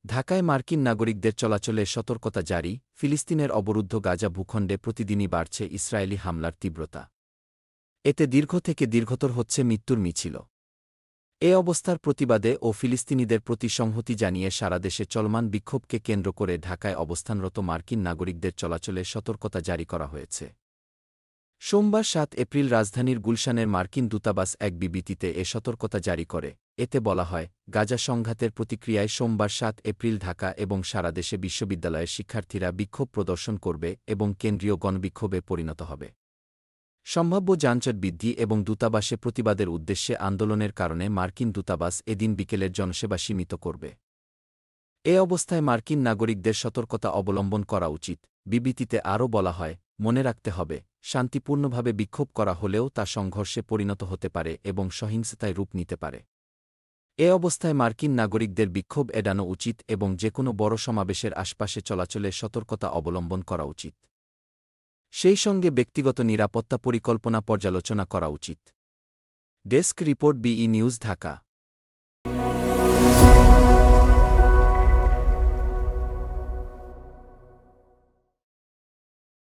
ঢাকায় মার্কিন নাগরিকদের চলাচলে সতর্কতা জারি, ফিলিস্তিনের অবরুদ্ধ গাজা ভূখণ্ডে প্রতিদিনই বাড়ছে ইসরায়েলি হামলার তীব্রতা। এতে দীর্ঘ থেকে দীর্ঘতর হচ্ছে মৃত্যুর মিছিল। এ অবস্থার প্রতিবাদে ও ফিলিস্তিনিদের প্রতি সংহতি জানিয়ে সারা দেশে চলমান বিক্ষোভকে কেন্দ্র করে ঢাকায় অবস্থানরত মার্কিন নাগরিকদের চলাচলে সতর্কতা জারি করা হয়েছে। সোমবার ৭ এপ্রিল রাজধানীর গুলশানের মার্কিন দূতাবাস এক বিবৃতিতে এ সতর্কতা জারি করে। এতে বলা হয়, গাজা সংঘাতের প্রতিক্রিয়ায় সোমবার ৭ এপ্রিল ঢাকা এবং সারা দেশে বিশ্ববিদ্যালয়ের শিক্ষার্থীরা বিক্ষোভ প্রদর্শন করবে এবং কেন্দ্রীয় গণবিক্ষোভে পরিণত হবে। সম্ভাব্য যানজট বৃদ্ধি এবং দূতাবাসে প্রতিবাদের উদ্দেশ্যে আন্দোলনের কারণে মার্কিন দূতাবাস এদিন বিকেলের জনসেবা সীমিত করবে। এ অবস্থায় মার্কিন নাগরিকদের সতর্কতা অবলম্বন করা উচিত। বিবৃতিতে আরও বলা হয়, মনে রাখতে হবে, শান্তিপূর্ণভাবে বিক্ষোভ করা হলেও তা সংঘর্ষে পরিণত হতে পারে এবং সহিংসতায় রূপ নিতে পারে। এ অবস্থায় মার্কিন নাগরিকদের বিক্ষোভ এড়ানো উচিত এবং যেকোনো বড় সমাবেশের আশপাশে চলাচলে সতর্কতা অবলম্বন করা উচিত। সেই সঙ্গে ব্যক্তিগত নিরাপত্তা পরিকল্পনা পর্যালোচনা করা উচিত। ডেস্ক রিপোর্ট, বিই নিউজ, ঢাকা।